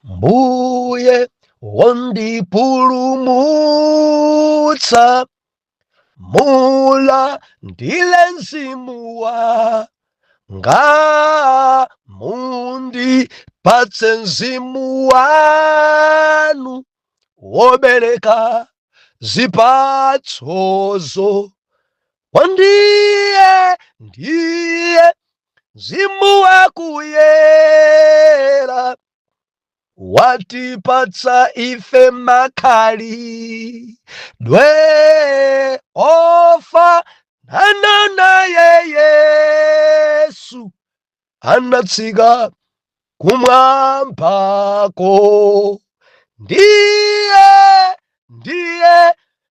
Mbuye wondipulumutsa, mula ndile mzimu wanga, mundipatse mzimu wanu wobereka zipatsozo. Ndiye mzimu wakuyera, watipatsa ife makhalidwe ofanana naye Yesu, anatsika kumwambako. Ndiye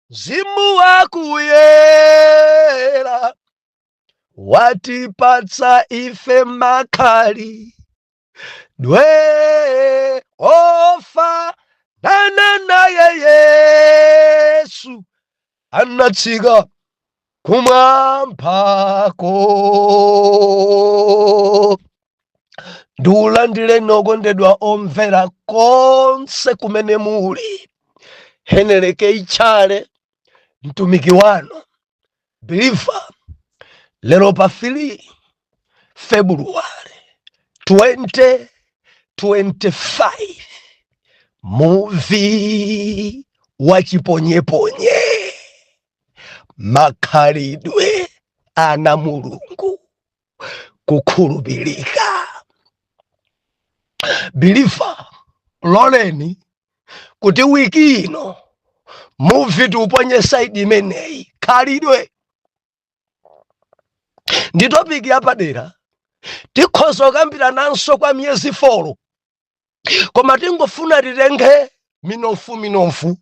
mzimu wakuyera, watipatsa ife makhalidwe ofanana naye Yesu, anatsika kumwambako. Ndiulandire nokondedwa omvera konse kumene muli. Heneleke Ichale, mtumiki wanu Believer, lero pa 3 February 2025, muvi wachiponyeponye, makhalidwe ana Mulungu, kukhulupirika. Believer, loleni kuti wiki ino muvi tiuponye saidi imeneyi, khalidwe. Ndi topic yapadera tikhoza kukambira nanso kwa miyezi 4, koma tingofuna titenge minofu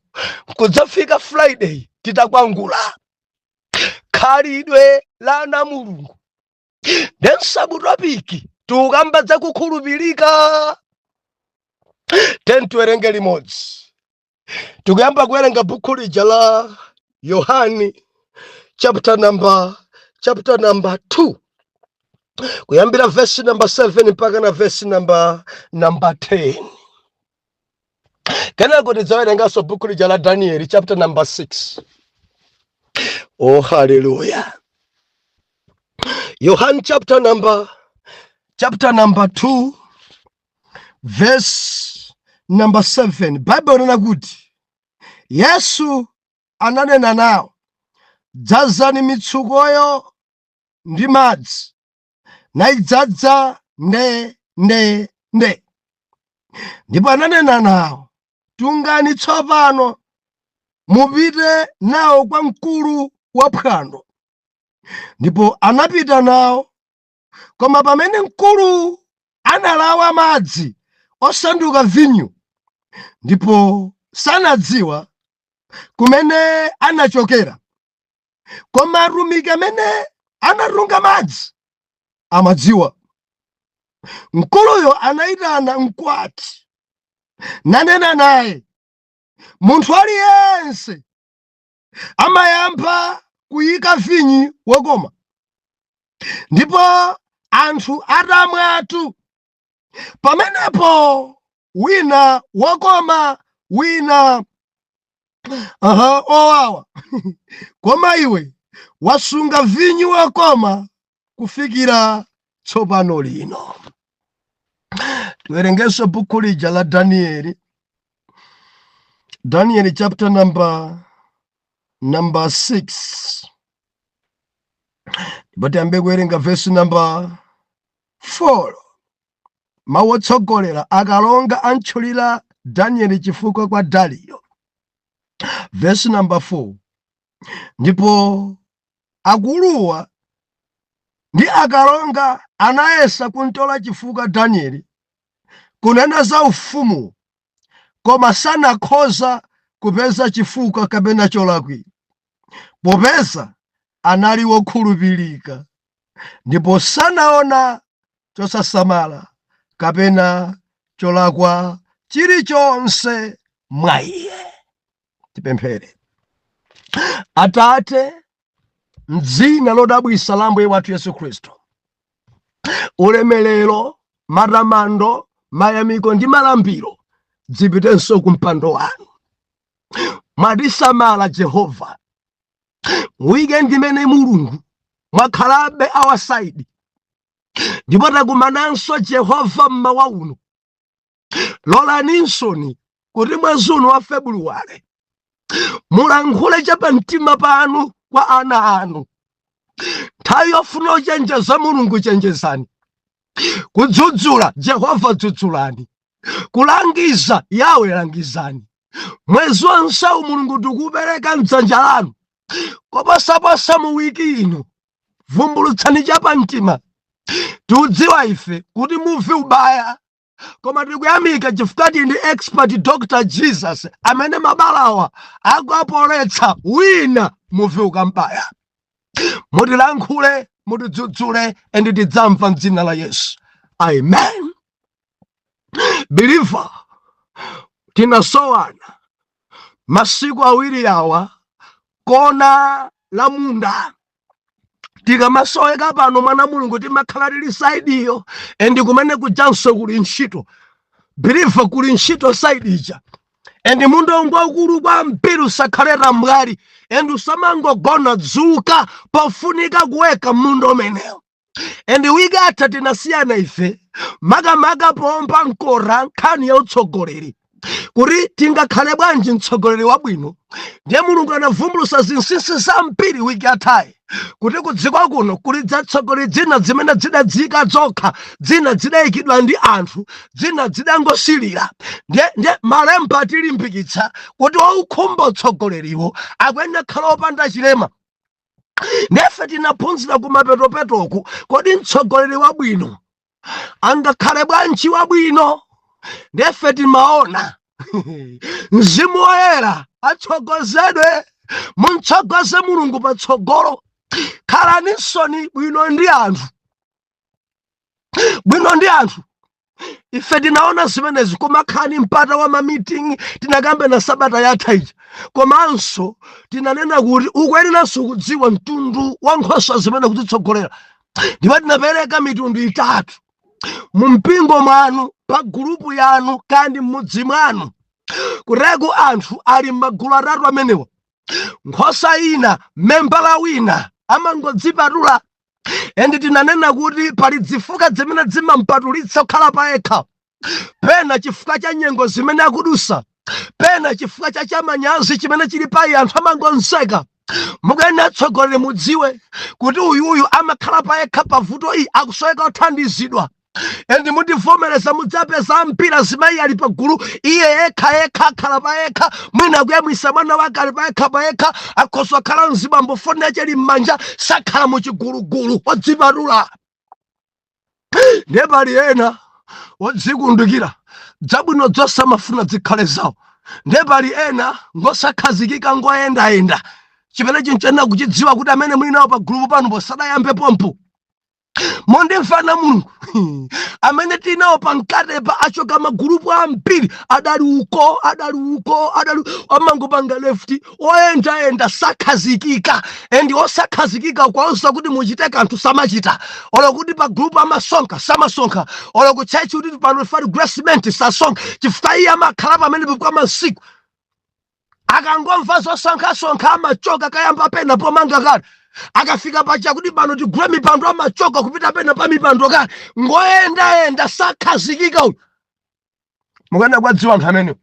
kudzafika Friday titakwangula khalidwe la ana Mulungu. Then sabu topic tukamba za kukhulupirika. Tiwerenge limodzi. Tukuyamba kuwerenga buku lija la Yohani chapter number 2, kuyambira verse number 7 mpaka na verse number 10. Kenako tidzawerenganso buku lija la Daniel chapter number 6. Oh, hallelujah. Yohani chapter number 2 verse number 7. Bible inena kuti Yesu ananena nawo, dzazani mitsukoyo ndi madzi, nayidzadza nde. Ndipo ananena nawo, tungani tsopano mupite nawo kwa mkulu waphwando. Ndipo anapita nawo, koma pamene mkulu analawa madzi osanduka vinyo, ndipo sanadziwa kumene anachokera, koma atumiki amene anatunga madzi amadziwa. Mkuluyo anayitana mkwati nanena naye, munthu aliyense amayamba kuyika vinyo wokoma, ndipo anthu atamwatu, pamenepo wina wokoma wina owawa. Koma iwe wasunga vinyo wokoma kufikira tsopano lino. Tiwerengenso buku lija la Daniel chapter number 6. But tiyambe kuwerenga verse number 4. Mawu otsogolera akalonga antchulira Daniel chifukwa kwa Dariyo. Verse number 4. Ndipo akuluwa ndi akalonga anayesa kuntola chifukwa Daniel kunena za ufumu, koma sanakhoza kupeza chifukwa kapena cholakwira, popeza anali wokhulupirika, ndipo sanaona chosasamala kapena cholakwa chilichonse mwa iye. Tipemphere. Atate, m'dzina lodabwitsa la Ambuye wathu Yesu Khristu, ulemelero, matamando, mayamiko ndi malambiro zipitenso kumpando wanu. Mwatisamala Jehova. Weekend imene Mulungu mwakhalabe our side. Ndipo takumananso Jehova mmawa uno. Lolaninso kuti mwezi uno wa February mulankhule chapamtima panu kwa ana anu. Nthawi yofuna kuchenjeza Mulungu chenjezani. Kudzudzula Jehova dzudzulani. Kulangiza Yawe langizani. Mwezi wonse Mulungu tikupereka m'dzanja lanu. Koposaposa mu wiki ino vumbulutsani chapamtima. Tudziwa ife kuti muvi ubaya, koma tikuyamika chifukwa ndi expert Dr. Jesus amene mabalawa akuapoletsa wina muvi ukambaya. Mutilankhule, mutidzudzule, and tidzamva m'dzina la Yesu. Amen. Believer, tinasowana masiku awiri awa kona la munda. Tikamasoeka pano mwana Mulungu timakhala tili side iyo, and kumene kujanso kuli ntchito. Believer kuli ntchito side ija. And munda ngwaukulu kwambiri usakhalera mbwali, and usamangogona dzuka pofunika kuweka munda umenewo. And wikatha tinasiyana ife makamaka pompa nkora nkhani ya utsogoleri. Kuti tingakhale bwanji mtsogoleri wabwino. Ndiye Mulungu anavumbulusa zinsinsi zambiri wiki athayi. Kuti kudziko kuno kuli zatsogoleri dzina zimene zidadzika zokha, dzina zidayikidwa ndi anthu, dzina zidangosilira. Ndiye malemba atilimbikitsa kuti waukhumba utsogoleriwo akuyenda khala opanda chilema. Nefe tinaphunzira kumapetopetoku kodi mtsogoleri wabwino angakhale bwanji wabwino. Nefe timaona Mzimu Woyera atsogozedwe, mutsogoze Mulungu patsogolo. Khalaninso bwino ndi anthu. Bwino ndi anthu. Ife tinaona zimenezi kumakhani mpata wa meeting tinakambe na sabata yatha ija. Komanso tinanena kuti ukuyeneranso kudziwa mtundu wa nkhosa zimene kutitsogolera. Ndipo tinapereka mitundu itatu. Mumpingo mwanu, pa gulupu yanu, kandi mmudzi mwanu. Kuregu anthu ali m'magulu atatu amenewa. Nkhosa ina, membala wina amangodzipatula. And tinanena kuti pali zifuka zimene zimampatulitsa kukhala payekha. Pena chifukwa cha nyengo zimene akudusa. Pena chifukwa cha chamanyazi chimene chili pa iye anthu amangonseka. Mukuyenda atsogoleri mudziwe kuti uyu amakhala payekha pavuto iyi akusoeka kuthandizidwa. And mutivomereza mudzapeza mpira zimayi ali pagulu iye yekha akhala payekha. Mwina kuyamwisa mwana wake ali payekha akhoza kukhala mzibambo foni yache ali m'manja sakhala muchigulugulu wodzipatula. Ndiye pali ena wodzikundikira zabwino zonse amafuna zikhale zawo. Ndiye pali ena ngosakhazikika ngoyendayenda. Chimene chinchena kuchidziwa kuti amene muli nawo pa gulupu pano posadayambe pompo. Mondimfana Mulungu amene tinawo pankatepa achoka magulupu ambiri adali uko amangopanga lefti oyenda sakhazikika. And osakhazikika kwausa kuti muchite kanthu samachita. Olo kuti pa gulupu amasonka samasonkha. Olo kuchechi kuti pano fali grassment sasonkha. Chifukwa iye amakhala pamene kwa masiku. Akangomva zosonkha amachoka kayamba pena pomanga kale. Akafika pacha kuti pano tigule mipando amachoka kupita pena pa mipando kale. Ngoyenda sakhazikika uyu. Mukana kwadziwa anthu amenewo.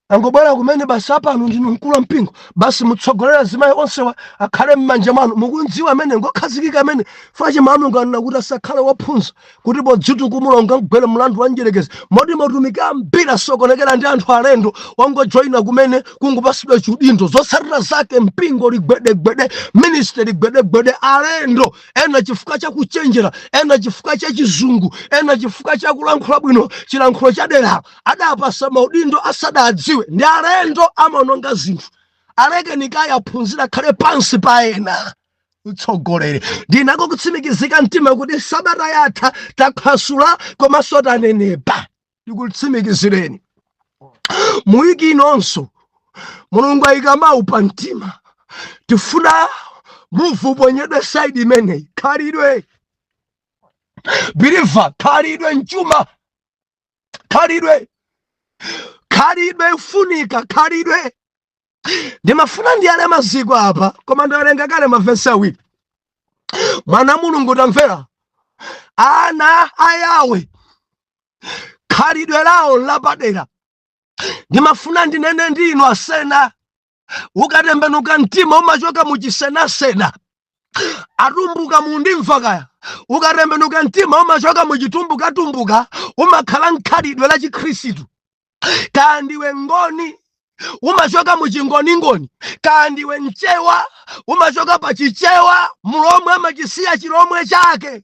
Angobwera kumene basi apano ndinu mkulu mpingo. Basi mutsogolera zimayi onse akhale m'manja mwanu. Mukundziwa amene ngokhazikika amene. Fache Mulungu anena kuti asakhale waphunza. Kuti podzitu kumulonga mgwele mlandu wa njerekezi. Modi motumika mbira sokonekera ndi anthu alendo. Wangojoyina kumene kungopasidwa chiudindo. Zotsatira zake mpingo ligwedegwede. Ministry ligwedegwede alendo. Ena chifukwa cha kuchenjera. Ena chifukwa cha chizungu. Ena chifukwa cha kulankhula bwino. Chilankhulo cha dera. Adapasa maudindo asadadziwe. Ndi alendo amaononga zinthu. Aleke nikayaphunzira khale pansi paena. Utsogoleri. Ndinako kutsimikizika mtima kuti sabata yatha takhasula komanso tanenepa. Ndikutsimikizireni. Muwiki inonso Mulungu ayika mawu pa mtima. Tifuna muvu ponyedwe side imeneyi. Khalidwe. Believer, khalidwe mchuma. Khalidwe. khalidwe ifunika, khalidwe. Ndimafuna ndiyale maziko apa, koma ndawerenga kale mavesi awiri. Mwana Mulungu tamvera, ana a Yawe khalidwe lawo lapadera. Ndimafuna ndinene ndinu asena, ukatembenuka mtima umachoka muchisenasena. Atumbuka mundimva kaya, ukatembenuka mtima umachoka muchitumbukatumbuka, umakhala nkhalidwe la Chikhristu. Kandiwe ngoni umachoka muchingoningoni, kandiwe mchewa umachoka pachichewa. Mulomwe amachisiya chilomwe chake,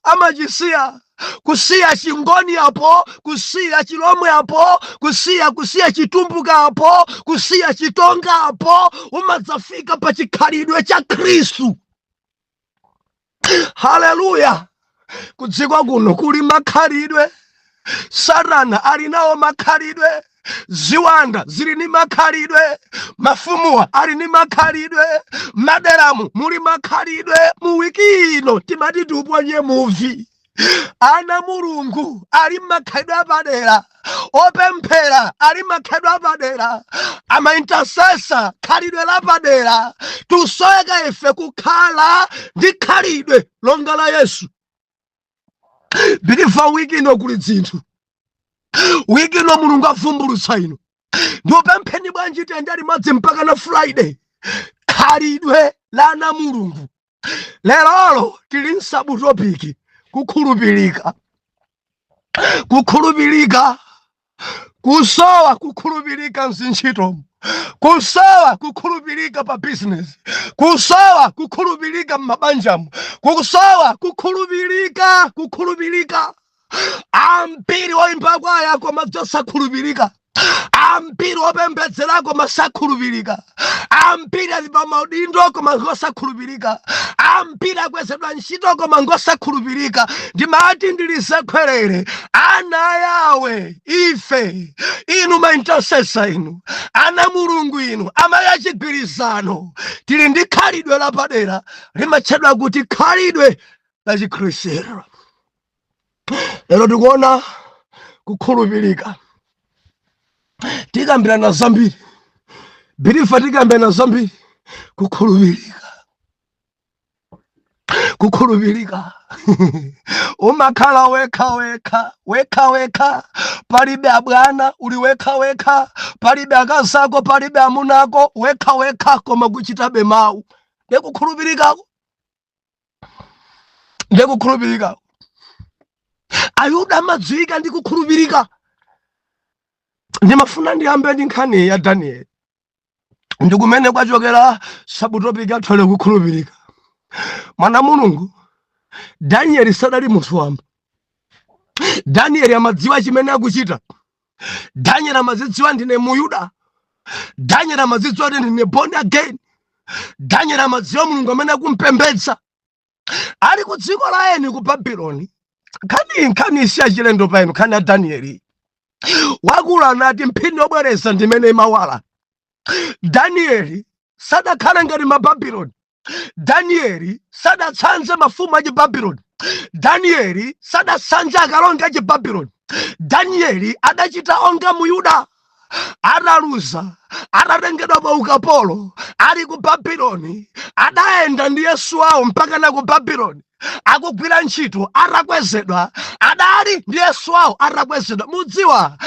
amachisiya kusiya chingoni apo, kusiya chilomwe apo, kusiya chitumbuka apo, kusiya chitonga apo, umadzafika pa chikhalidwe cha Khristu. Haleluya. Kudziko kuno kuli makhalidwe. Satana ali nawo makhalidwe, ziwanda zili ni makhalidwe, mafumuwa ali ni makhalidwe, maderamu muli makhalidwe. Mu wiki ino timati tiuponye muvi. Ana Mulungu ali makhalidwe apadera, opemphera ali makhalidwe apadera, ama intercessor khalidwe lapadera. Tusoyeka ife kukhala ndi khalidwe longa la Yesu. Bilifa wiki ino kuli zinthu, wiki ino Mulungu avumbulutsa ino. Ndiopempheni bwanji tiyende limodzi mpaka na Friday. Khalidwe la ana Mulungu. Lerolo tili nsabutopiki, kukhulupirika. Kukhulupirika, kusowa kukhulupirika mzintchitomu, kusowa kukhulupirika pa business, kusowa kukhulupirika m'mabanjamu, kusowa kukhulupirika. Ambiri oyimba kwaya koma sakhulupirika, ambiri opembedzera koma sakhulupirika, ambiri ali pa maudindo koma ngosakhulupirika, ambiri akwezedwa ntchito koma ngosakhulupirika. Ndimati ndilisekhwerere ana a Yawe, ife inu ma intercessor inu, ana Mulungu inu, amaya chigwirizano, tili ndi khalidwe lapadera limatchedwa kuti khalidwe la Chikhristu. Lero tikuona kukhulupirika, tikambirana zambiri, bilifa tikambirana zambiri. Kukhulupirika umakhala wekha, palibe abwana, uli wekha, palibe akazako, palibe amunako, wekha koma kuchitabe mawu. Ndekukhulupirikako. Ayuda amadziwika ndi kukhulupirika. Ndimafuna ndiyambe ndi nkhani ya Danieli. Ndikumene kwachokera sabutopiki athole kukhulupirika. Mwana Mulungu, Danieli sadali munthu wamba. Danieli amadziwa chimene akuchita. Danieli amadziwa ndine Muyuda. Danieli amadziwa ndine born again. Danieli amadziwa Mulungu amene akumpembedza. Ali ku dziko la eni ku Babuloni. Nkhani isiya chilendo pa inu, nkhani ya Danieli. Wakula anati mphindi obwereza ndimene mawala. Danieli sadakhala ngati Mababuloni. Danieli sadatsanze mafumu a Chibabuloni. Danieli sadatsanze akalonga a Chibabuloni. Danieli adachita onga Muyuda, adaluza, adatengedwa pa ukapolo, ali ku Babuloni, adayenda ndi Yesu wawo mpaka na ku Babuloni. Akugwira ntchito atakwezedwa, adali ndi Yesu wawo atakwezedwa. Mudziwa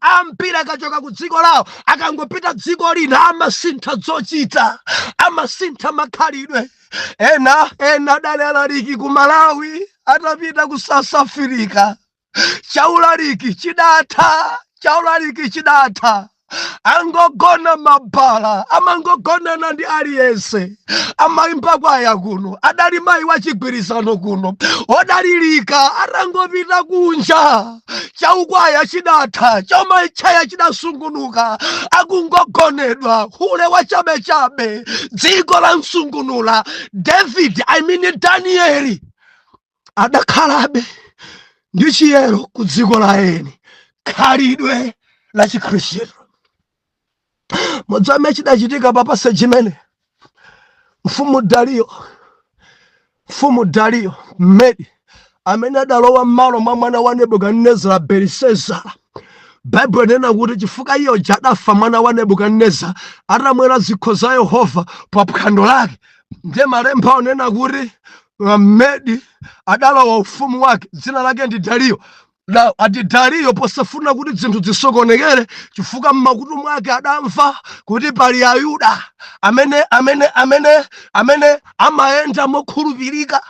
ambiri akachoka ku dziko lawo akangopita dziko lina amasintha zochita, amasintha makhalidwe. Ena adali alaliki ku Malawi, atapita ku South Africa. Chaulaliki chidatha. Angogona mabala, amangogona nandi aliyense. Amaimba kwaya kuno, adali mai wachigwirizano kuno, odalilika arangopita kunja. Chaukwaya chidatha, chomai chaya chidasungunuka, akungogonedwa, hule wa chabe, dziko la msungunula. Danieli adakhalabe ndi chiyero ku dziko la eni, khalidwe la Chikhristu. Modzame chidachitika papase chimene mfumu Dario Medi amene adalowa m'malo mwa mwana wa Nebukadinezara Belisezara. Bible nena kuti chifukwa iyo adafa mwana wa Nebukadinezara atamwera zikho za Yehova pa phwando lake. Ndiye malemba onena kuti Medi adalowa ufumu wake, dzina lake ndi Dariyo. Na ati Dariyo posafuna kuti zinthu zisokonekere chifukwa m'makutu mwake adamva kuti pali Ayuda amene amayenda mokhulupirika.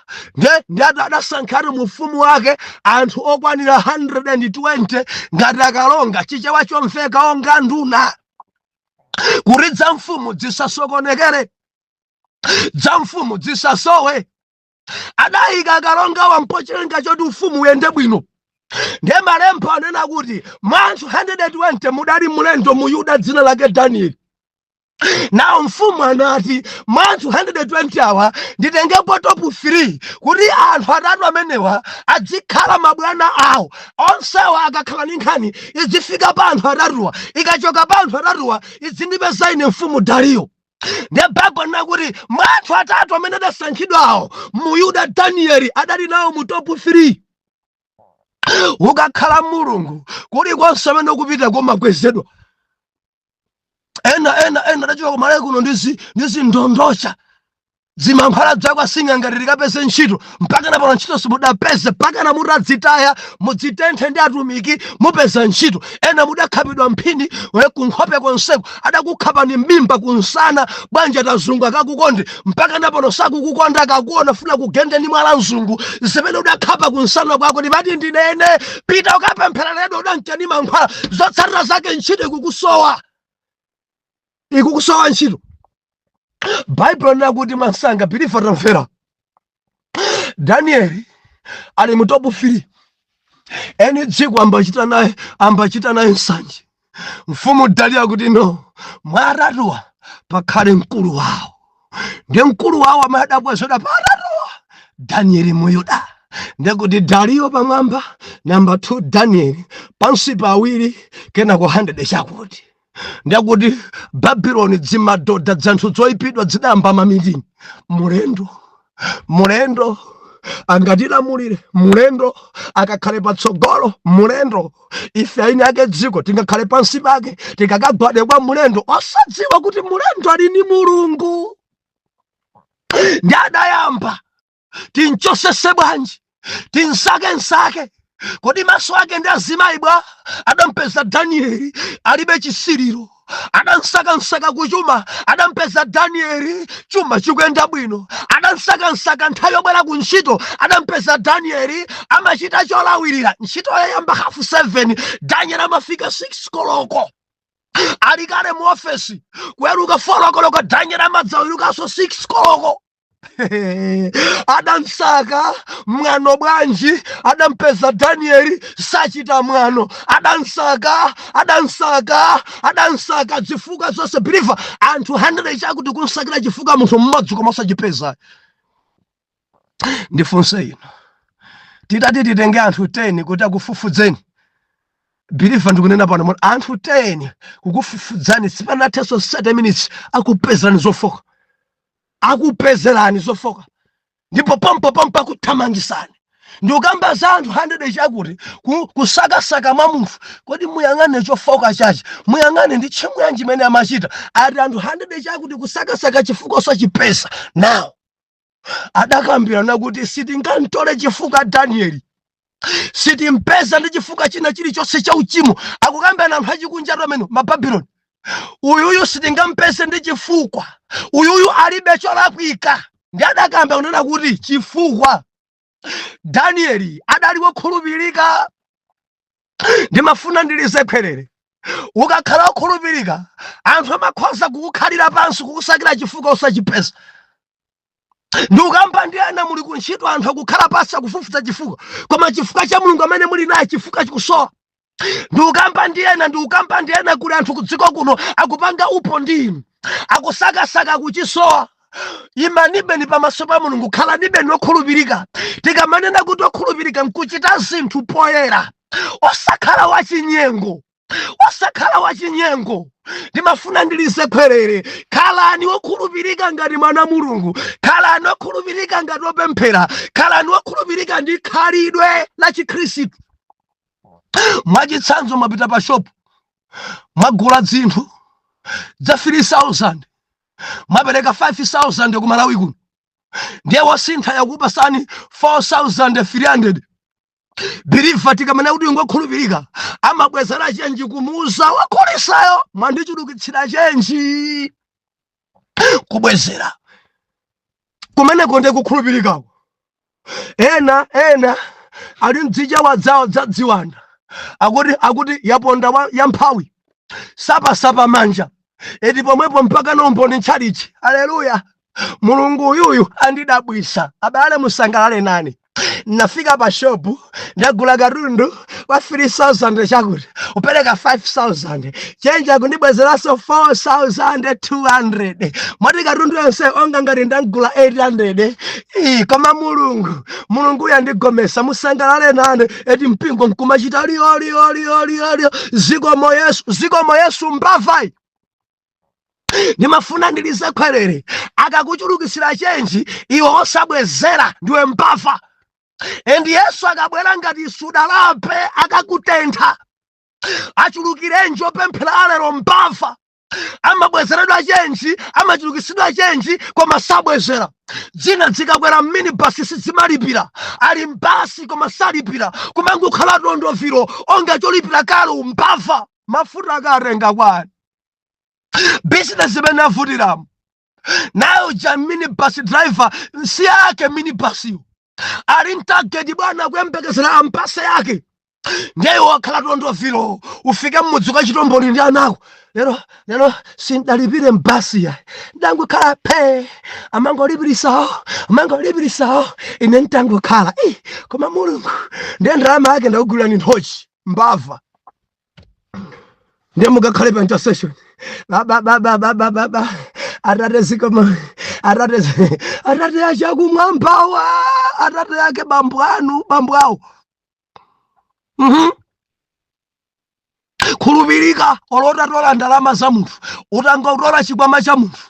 Ndi adasankhatu mu ufumu wake anthu okwanira 120 ngati akalonga, chichewa chomveka onga nduna, kuti za mfumu zisasokonekere, za mfumu zisasowe. Adayika akalonga wampocherenga choti ufumu uyende bwino. Ndiye malemba anena kuti anthu 120 mudali mlendo mu Yuda dzina lake Danieli. Na mfumu anati anthu 120 awa nditengepo top 3 kuti anthu atatu amenewa adzikhala mabwana awo. Onsewa akakhala ndi nkhani izifika pa anthu atatuwa, ikachoka pa anthu atatuwa izindipeza ine mfumu Dariyo. Ndiye Bible nena kuti anthu atatu amene adasankhidwa awo mu Yuda Danieli adali nawo mu top 3. Ukakhala Mulungu kuli konse amene ukupita kumakwezedwa. Ena adachoka kumalawi kuno ndizi ndondocha zimankhwala dzako asing'anga likapeze ntchito mpaka napano ntchito simudapeze, mpaka na mutadzitaya mudzitenthe ndi atumiki mupeza ntchito. Ena mudakhapidwa mphini kunkhope konseko, adakukhapani m'mimba kunsana, bwanja tazungu akakukonde mpaka napano sakukukonda, akakuona funa kugende ndi mwala mzungu. Zimene udakhapa kunsana kwako ndimati ndinene pita ukapemphera ledo udankani mankhwala zotsatira zake ntchito ikukusowa ntchito. Bible nena kuti masanga bilifa tamvera Danieli ali mu top 3. Eni dziko ambachita naye nsanje. Mfumu Dariyo kuti no, mwaratuwa pakhale mkulu wawo. Ndiye mkulu wawo amadabwezera paratuwa Danieli mu Yuda. Ndiye kuti Dariyo pamwamba, number 2 Danieli pansi pawiri, kenako 100 chakuti. Ndiye kuti Babyloni dzimadoda dzanthu zoyipidwa zidamba mamilini. Mulendo angatilamulire, mulendo akakhale patsogolo, mulendo ife aine ake dziko tingakhale pansi pake tikakagwade kwa mulendo osadziwa kuti mulendo ali ndi Mulungu. Ndi adayamba tinchosese bwanji, tinsake kodi maso ake ndi azimayi bwa. Adampeza Danieli alibe chisiriro, adansaka kuchuma, adampeza Danieli chuma chikuyenda bwino. Adansaka nthawi yobwera ku ntchito, adampeza Danieli amachita cholawirira. Ntchito yayamba 7:30, Danieli amafika 6 koloko. Alikale mu ofesi kuweruka 4 koloko, Danieli amadzawirukanso 6 koloko. Adansaka mwano bwanji, adampeza Danieli sachita mwano. Adansaka zifuka zonse. Biliva anthu 100 chakuti kunsakira chifuka munthu mmodzi koma osachipeza. Ndifunse ino, titati titenge anthu 10 kuti akufufudzeni. Biliva ndikunena pano anthu 10 kukufufudzani sipanathenso 30 minutes akupezerani zofoka. Akupezerani zofoka ndipo pompo akuthamangisani. Ndi ukamba za anthu 100 chakuti kusakasaka mwa munthu. Kodi muyang'ane chofoka chachi, muyang'ane ndi tchimo yanji imene amachita. Ati anthu 100 chakuti kusakasaka chifukwa osachipeza. Now adakambirana kuti sitingantole chifuka Danieli, sitimpeza ndi chifuka china chilichonse cha uchimo. Akukambirana anthu achikunjatu amene Mababuloni. Uyuyu sitingampeze ndi chifukwa, uyuyu alibe cholakwika. Ndi adakamba kunena kuti chifukwa Danieli adali wokhulupirika. Ndimafuna ndilize pherere, ukakhala wokhulupirika anthu amakhoza kukukhalira pansi kukusakira chifukwa osachipeza. Ndi ukamba ndi ena muli ku ntchito anthu akukhala pansi akufufuza chifukwa, koma chifukwa cha Mulungu amene muli naye chifukwa chikusowa. Ndi ukamba ndi ena kuli anthu kudziko kuno akupanga upo ndi inu, akusakasaka kuchisowa. Imanibe ni pamaso pa Mulungu, khalanibe ni wokhulupirika. Tikamanena kuti wokhulupirika nkuchita zinthu poyera, osakhala wachinyengo. Osakhala wachinyengo. Ndimafuna ndilise kwerere. Khalani wokhulupirika ngati mwana Mulungu. Khalani wokhulupirika ngati wopemphera. Khalani wokhulupirika ndi khalidwe la Chikhristu. Mwachitsanzo mwapita pa shopu, mwagula zinthu za 3,000, mwapereka 5,000 ku Malawi kuno, ndiye wasintha yakupasani 4,300. Biriva tikamene kuti ngokhulupirika amabwezera chenji kumuuza wakholisayo, mwandichulukitsira chenji. Kubwezera kumeneko ndi kukhulupirikako. Ena ali mdzija wadzawo za dziwanda, akuti yaponda yamphawi sapa manja, eti pomwepo mpaka nombo ni tchalichi. Haleluya. Mulungu uyuyu andidabwisa. Abale musangalale nane. Nafika pa shopu, ndagula katundu wa 3,000 chakuti, upereka 5,000, chenja kundibwezeraso 4,200. Mwati katundu yonse onga ngati ndagula 800. Koma Mulungu yandigomesa. Musangalale nane, eti mpingo mkumachita liyo. Zikomo Yesu mbavai. Ndimafuna ndilise kwerere. Akakuchulukisira chenji, iwe osabwezera ndiwe mbava. Endi Yesu akabwera ngati sudalape akakutentha, achulukirenji opemphera lero mbava. Amabwezeredwa chenji, amachulukisidwa chenji, koma sabwezera. Dzina zikakwera minibasi sizimalipira, ali mbasi koma salipira, kumangokhala tondoviro onga cholipira kale umbava. Mafuta akarenga kwani. Business imene avutiramu nayo ja minibus driver nsi yake minibasiyo ali mtageti bwana kuyembekezera ampase yake, ndiye wakhala tondoviro. Ufike mmudzi kwa chitomboni ndi anako, lero sindalipire mbasi ya ndangokhala phe, amangolipirisawo ine ntangokhala. Koma Mulungu ndiye ndalama yake ndakugulira ni nthochi mbava. Ndiye mukakhale pa intercession. Atate zikoma, atate acha kumwambawa, atate yake bambo awo. Khulupirika olotatola ndalama za munthu, utangotola chikwama cha munthu.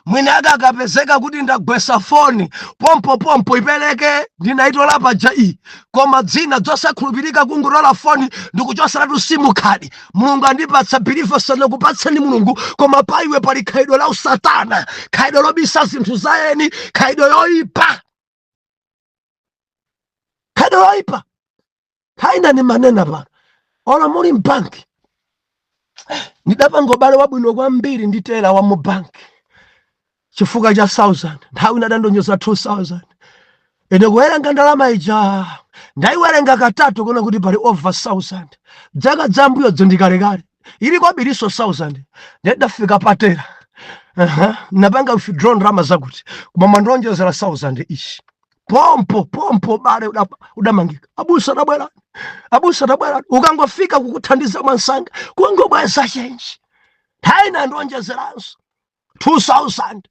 Mwine akapezeka kuti ndagwesa foni pompo ipereke ndinaitola paja iyi, koma dzina zosakhulupirika kungotola foni ndikuchoseratu simu khadi. Mulungu andipatsa biriva sana kupatseni Mulungu, koma pa iwe pali khaidwe la usatana, khaidwe lobisa zinthu zayeni, khaidwe yoyipa. Kaina ni manena pano. Ola muli mbanki. Ndidapanga ubale wabwino kwambiri nditela wa mubanki. Chifuka cha 1,000, nthawi nadandonyoza 2,000. Ine kuwerenga ndalama ija, ndaiwerenga katatu kuna kuti pali over 1,000. Dzaka dzambuyo ndikalekale. Ili kwa biliso 1,000. Ndidafika patera. Napanga withdraw ndalama zakuti. Koma mandonjezera 1,000 ishi. Pompo bale udamangika. Abusa tabwera. Ukangofika kukuthandiza mansanga, kungobweza chenji. Haina ndonjezeranso 2,000.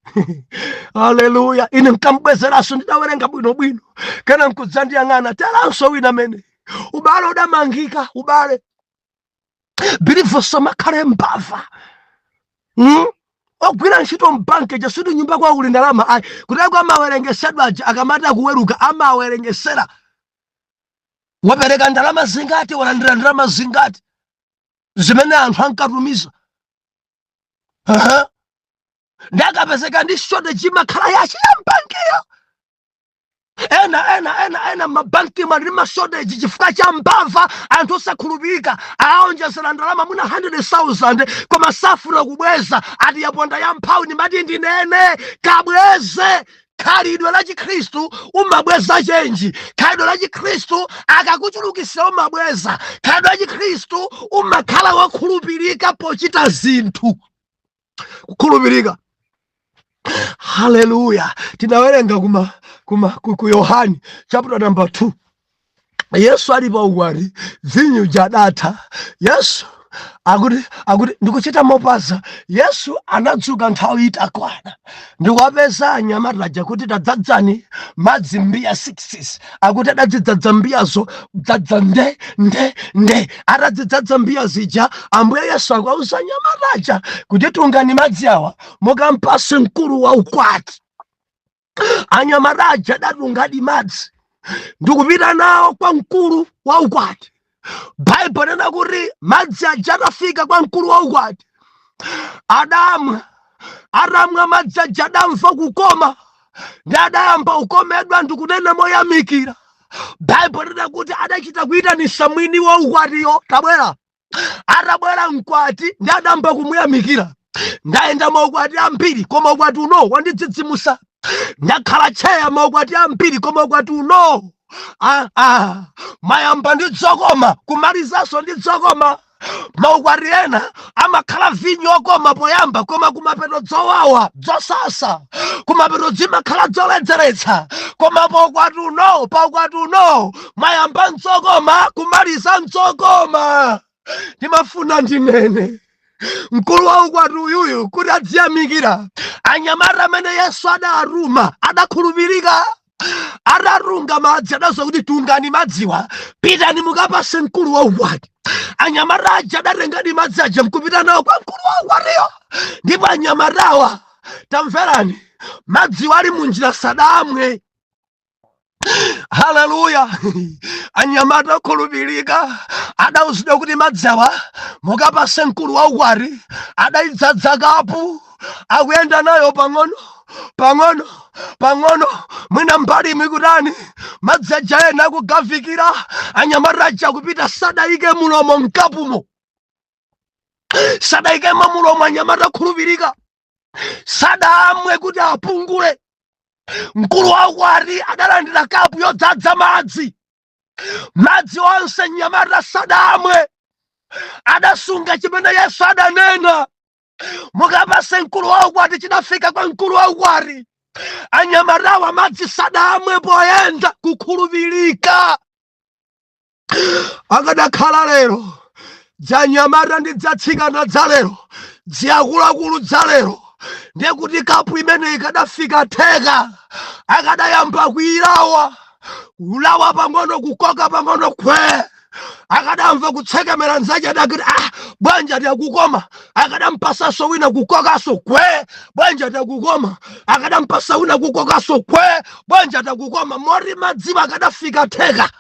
Haleluya. Ine nkambwezeraso ndidawerenga bwino. Kana nkudzandiyang'ana teranso wina mene. Ubale udamangika, ubale. Birivo somakhale mbava. Ogwira ntchito mbanke jasudu nyumba kwa uli ndalama ayi. Kutaka amawerengesedwa aja akamata kuweruka amawerengesera. Wapereka ndalama zingati, walandira ndalama zingati. Zimene anthu ankatumiza. Ndakapezeka ndi shortage makhala yachi ya mbankiyo. Ena mabanki malima shortage chifukwa cha mbava, anthu osakhulupirika aonjezera ndalama muna 100,000 koma safuna kubweza, ati yaponda yamphawi nimati ndinene kabweze. Khalidwe la Chikhristu umabweza chenji. Khalidwe la Chikhristu akakuchulukisira umabweza. Khalidwe la Chikhristu umakhala wakhulupirika pochita zinthu. Kukhulupirika. Haleluya. Tinawerenga ku Yohani chapter number 2. Yesu alipa uwari vinyu jadatha. Yesu akuti ndikuchita mopaza. Yesu anadzuka nthawi itakwana ndikuwapeza anyamata kuti tadzadzani madzi mbiya 6 akuti adadzidza mbiyazo dzadza nde atadzidza mbiya zija Ambuye Yesu akauza anyamata kuti tungani madzi awa mukampase mkulu wa ukwati. Anyamata adatungadi madzi ndikupita nawo kwa mkulu wa ukwati. Bible nena kuti madzi aja atafika kwa mkulu wa ukwati adamwa madzi aja adamva kukoma ndi adayamba kukomedwa ndikunena moyamikira. Bible nena kuti adachita kuyitanisa mwini wa ukwatiyo tabwera. Atabwera mkwati ndi adamba kumuyamikira. Ndayenda maukwati ambiri koma ukwati uno wandidzidzimusa. Ndakhala cheya maukwati ambiri koma ukwati uno mayamba ndi dzokoma kumalizaso ndi dzokoma. Maukwati ena amakhala vinyo okoma poyamba koma kumapeto dzowawa dzosasa, kumapeto zimakhala dzoledzeretsa. Koma paukwati uno mayamba ndzokoma kumaliza ndzokoma. Ndimafuna ndinene mkulu wa ukwati uyuyu kuti adziyamikira anyamata amene Yesu adaruma adakhulupirika. Adarunga madzi adazo kuti tungani madziwa pitani mukapase mkulu wa ukwati. Anyamata aja adatengadi madzi aja mkupita nawo kwa mkulu wa ukwatiyo. Ndipo anyamatawa tamverani madziwa ali munjira sadamwe. Haleluya. Anyamata okhulupirika adawuzidwa kuti madzi awa mukapase mkulu wa ukwati. Adayidzadza kapu akuyenda nayo pang'ono mwina mbali mikutani madzi aja ena akugavikira. Anyamata aja kupita sadayike mulomo mkapumo, sadayikemo mulomo. Anyamata okhulupirika sadamwe kuti apungule. Mkulu wa ukwati adalandira kapu yodzadza madzi onse. Nyamata sadamwe adasunga chimene Yesu adanena mukapase mkulu wa ukwati. Chinafika kwa mkulu wa ukwati anyamatawa madzi sadamwe poyenda kukhulupirika. Akadakhala lero dzanyamata ndi dzatsikana dzalero dziakuluakulu dzalero ndiye kuti kapu imene ikadafika theka akadayamba kuyilawa kulawa pang'ono kukoka pang'ono khwe. Akadamva kutsekemera nzache adakati bwanja akukoma. Akadampasaso wina kukokaso khwe bwanja akukoma. Akadampasa wina kukokaso khwe bwanja akukoma. Mori madziwa akadafika theka.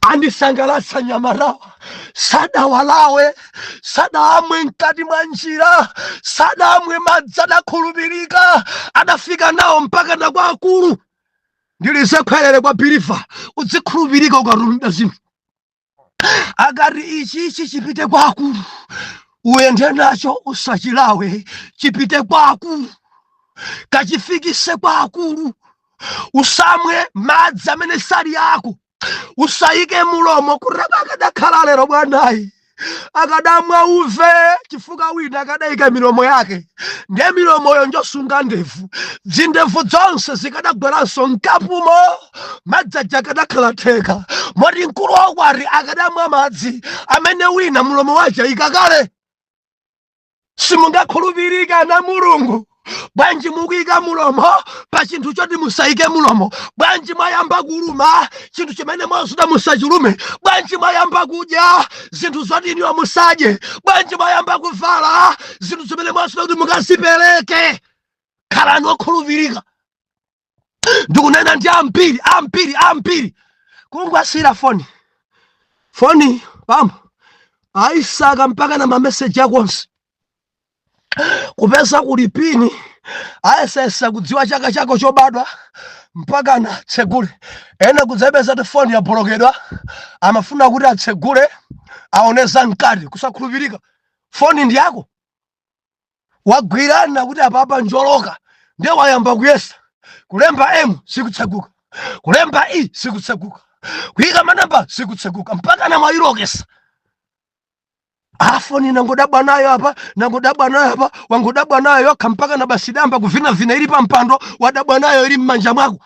Andisangalatsa nyamatawa sadawalawe sadamwe mkati mwa njira sadamwe madzi adakhulupirika. Adafika nawo mpaka na kwa akulu. Ndilizekhwelere kwa biliva udzikhulupirika ukarunda zinthu. Akati ichi chipite kwa akulu uyende nacho usachilawe. Chipite kwa akulu kachifikise kwa akulu. Usamwe madzi amene sali ako. Usayike mulomo kuraba. Akadakhala lero bwanayi akadamwa uve chifuka wina akadayika milomo yake ndiye milomoyo njosunga ndevu. Zindevu zonse zikadagweranso mkapumo madzi aja akadakhala theka. Moti mkulu wa ukwati akadamwa madzi amene wina mulomo waja ikakale. Simungakhulupirika na Mulungu. Bwanji mukuyika mulomo pa chinthu choti musayike mulomo. Bwanji mwayamba kuluma chinthu chimene mwasuda musachilume. Bwanji mwayamba kudya zinthu zoti iniwo musadye. Bwanji mwayamba kuvala zinthu zimene mwasuda kuti mukazipereke. Khalani okhulupirika. Ndikunena ndi ambiri kungwasira foni pambo ayisaka mpaka na mameseji akonse. Kupeza kulipini ayesesa kudziwa chaka chako chobadwa mpaka na tsegule. Ena kudzapeza foni ya bolokedwa amafuna kuti atsegule aoneza nkati kusakhulupirika. Foni ndi yako wagwirana kuti apapa njoloka ndiye wayamba kuyesa kulemba M sikutseguka, kulemba I sikutseguka, kuyika manamba sikutseguka mpaka na mwayirokesa. Foni nangodabwa nayo apa wangodabwa nayo yokha mpaka na basidamba kuvina ili pa mpando wadabwa nayo ili mmanja mwako.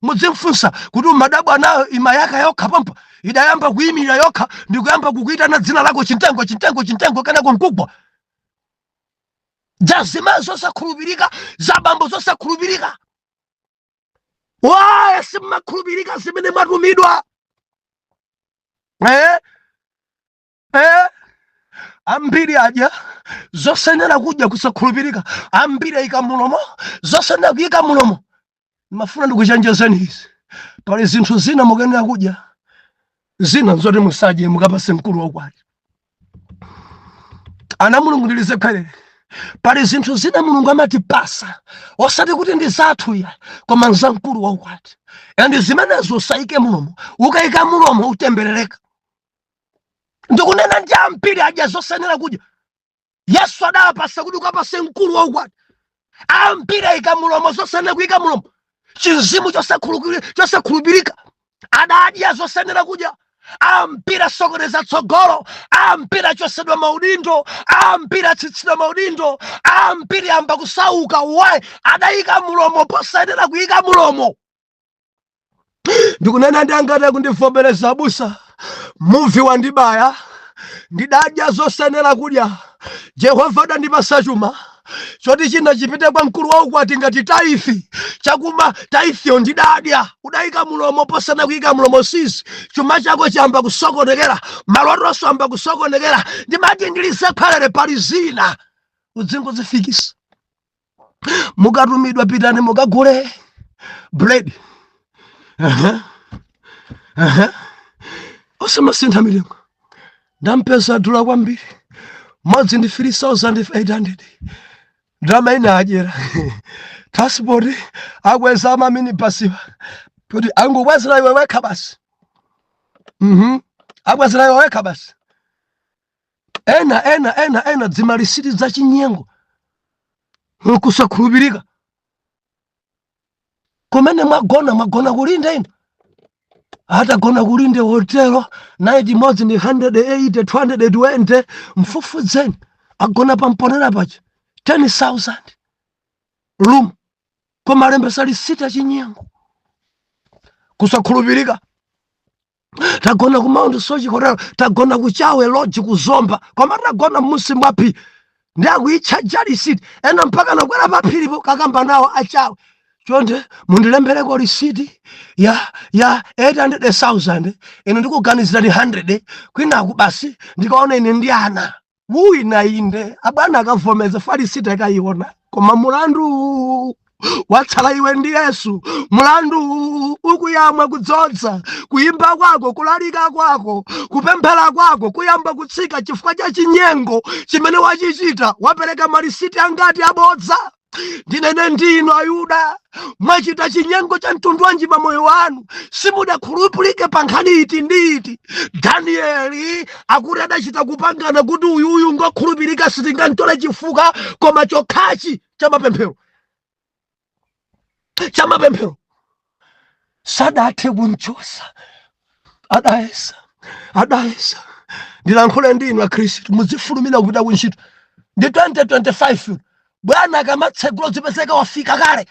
Mudzimfunsa kuti umadabwa nayo ima yaka yokha pampa idayamba kuyimirira yokha ndikuyamba kukuitana dzina lako chintengo kana konkugwa. Jazima zosakhulupirika, zabambo zosakhulupirika. Waye simakhulupirika zimene mwatumidwa. Ambiri adya zosenera kudya kusakhulupirika, ambiri ayika mulomo zosenera kuyika mulomo. Mafuna ndikuchenjezeni izi, pali zinthu zina mukenera kudya, zina nzoti musadye mukapase mkulu waukwati. Ana Mulungu ndilize khalere, pali zinthu zina Mulungu amatipasa osati kuti ndi zathu ya koma nza mkulu waukwati. Ndi zimenezo usayike mulomo, ukayika mulomo utemberereka. Ndikunena ndi ambiri adya zosenera kudya. Yesu adapasa kuti ukapase mkulu waukwati. Ambiri ayika mulomo zosenera kuyika mulomo. Chizimu chosakhulupirika adadya zosenera kudya. Ambiri asokoneza tsogolo, ambiri achosedwa maudindo, ambiri atsitsidwa maudindo, ambiri amba kusauka. Wayi adayika mulomo posenera kuyika mulomo. Ndikunena ndi angati kundivomereza abusa, muvi wandibaya, ndidadya zosenera kudya. Jehova adandipasa chuma choti china chipite kwa mkulu waukwati ngati taifi chakuma. Taifio ndidadya, udayika mulomo posana kuyika mulomo. Sisi chuma chako chamba kusokonekera, malotoso amba kusokonekera. Ndimati ndilise khalere pali zina udzingo zifikisa. Mukatumidwa pitani mukagule bread. Osamasintha milingo. Ndampeza dula kwambiri, modzi ndi 3,800. Drama ina ajera. Transport akweza amamini pasiva kuti angokwezera iwe wekha basi. Akwezera iwe wekha basi. Ena dzimalisiti za chinyengo kusakhulupirika. Kumene mwagona kulinde ino. Atagona kulinde hotelo night modzi ndi 180 220 mfufudzeni agona pamponera pacha 10,000 room koma lembesa lisita chinyengo kusakhulupirika. Tagona ku Mount Sochi hotel, tagona ku Chawe Lodge kuzomba koma tagona musi mwapi ndi akuitcha jalisiti ena mpaka nakwera paphiripo kakamba nawo achawe. Chonde mundilembereko risiti ya 800,000 ino ndikuganizira ndi 100 kwinaku basi ndikaona ine ndi ana wina inde abwana akavomeza farisiti akayiona koma mulandu watsala iwe ndi Yesu. Mulandu ukuyamwa kudzodza, kuyimba kwako, kulalika kwako, kupemphera kwako kuyamba kutsika chifukwa cha chinyengo chimene wachichita. Wapereka marisiti angati abodza. Ndinene ndino Ayuda mwachita chinyengo cha mtundu wanji pa moyo wanu, simudakhulupirike pa nkhani iti ndi iti. Danieli akuti adachita kupangana kuti uyu ngokhulupirika sitingantole chifuka koma chokhachi cha mapemphero. Sadathe kunchosa adayesa. Ndilankhule ndinu akhristu muzifulumira kupita kuntchito. Ndi 2025 bwana akamatsegulo zipezeka wafika kale.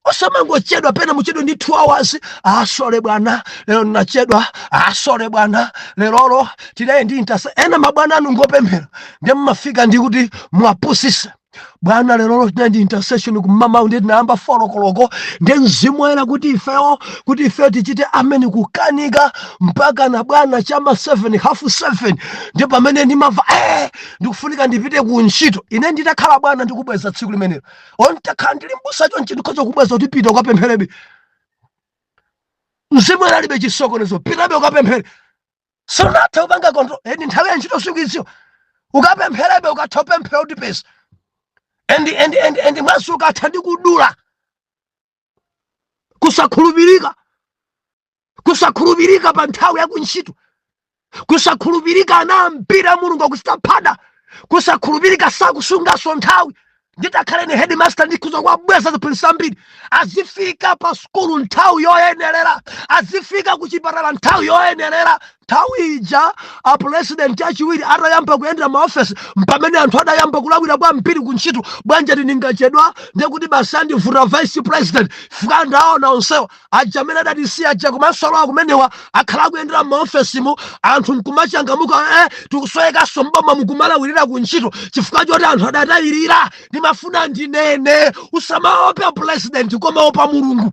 Osamangochedwa pena muchedwe ndi 2 hours. Sore bwana lero ndinachedwa. Sore bwana lerolo tidaye ndi intasa. Ena mabwana anu ngopemphera ndi mmafika ndi kuti mwapusisa. Bwana lerolo tidaye ndi intercession kumama ndi namba 4 koloko ndi mzimu era kuti ifeyo tichite amen kukanika mpaka na bwana chama 7 half 7 ndi pamene ndimava ndikufunika ndipite ku ntchito. Ine nditakhala bwana ndikubweza tsiku limenelo. Ontakhala ndili mbusa chonchi ndikhoza kubweza kuti pita ukapempherebe. Mzimu era libe chisokonezo, pitabe ukapemphere. Sonatha upanga kontrol. Ndi nthawi ya ntchito sukizio. Ukapempherebe ukatopemphera kuti pesa. Endi mwasuka athandi kudula. Kusakhulupirika pa nthawi ya kuntchito. Kusakhulupirika anampira Mulungu akuchita phada. Kusakhulupirika sakusungaso nthawi. Nditakhale ni headmaster ndikuza kwabweza ziphunzitsi ambiri. Azifika pa skulu nthawi yoyenerera. Azifika kuchipatala nthawi yoyenerera. tawija a president achiwiri atayamba kuyendera maofesi mpamene anthu adayamba kulawira kwa mpiri kuntchito bwanja liningachedwa ndekuti basandi vuta vice president fikanda aona onsewa ajamene adatisiya aja kumasolowa kumenewa akhala kuyendera maofesimu anthu nkumachangamuka tikusoyekaso mboma mukumalawirira kuntchito chifukwa choti anthu adatayirira ndimafuna ndinene usamaopa president komaopa Mulungu.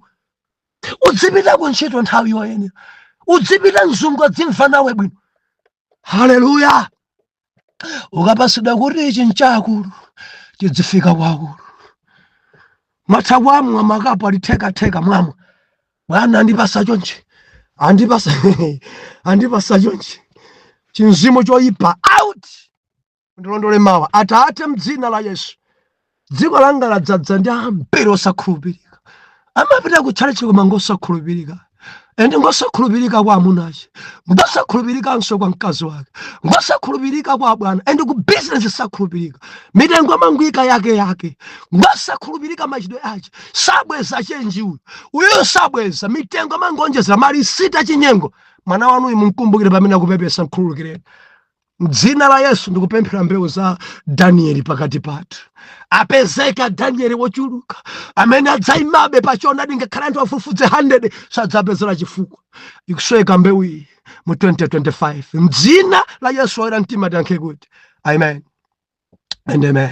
Udzipita kuntchito nthawi yoyenera, udzipita mzungu adzimva nawe bwino. Haleluya. Ukapasidwa kuti ichi nchakulu chidzifika kwakulu. Matha kwamwa makapu alitheka mwamwa. Bwana andipasa chonchi, andipasa chonchi. Chinzimo choyipa out. Ndilondole mawa Atate mdzina la Yesu. Dziko langa ladzaza ndi ambiri osakhulupirika. Amapita kutchalichi koma ngosakhulupirika. Ende ngosakhulupirika kwa amunachi, ngosakhulupirikanso kwa mkazi wake, ngosakhulupirika kwa bwana, ende ku business sakhulupirika. Mitengo amangwika yake ngosakhulupirika machidwe ache. Sabweza chenji uyu sabweza mitengo amangonjeza mali sita chinyengo. Mwana wanu mumkumbukire pamene akupepesa mkhululukireni. M'dzina la Yesu ndikupemphera mbewu za Danieli pakati pathu. Apezeka Danieli wochuluka amene adzayimabe pachonadi ngakhale anthu afufudze 100 sadzapezera chifukwa. Ikusweka mbewu iyi mu 2025. M'dzina la Yesu oyera mtima tiyankhe kuti amen and amen.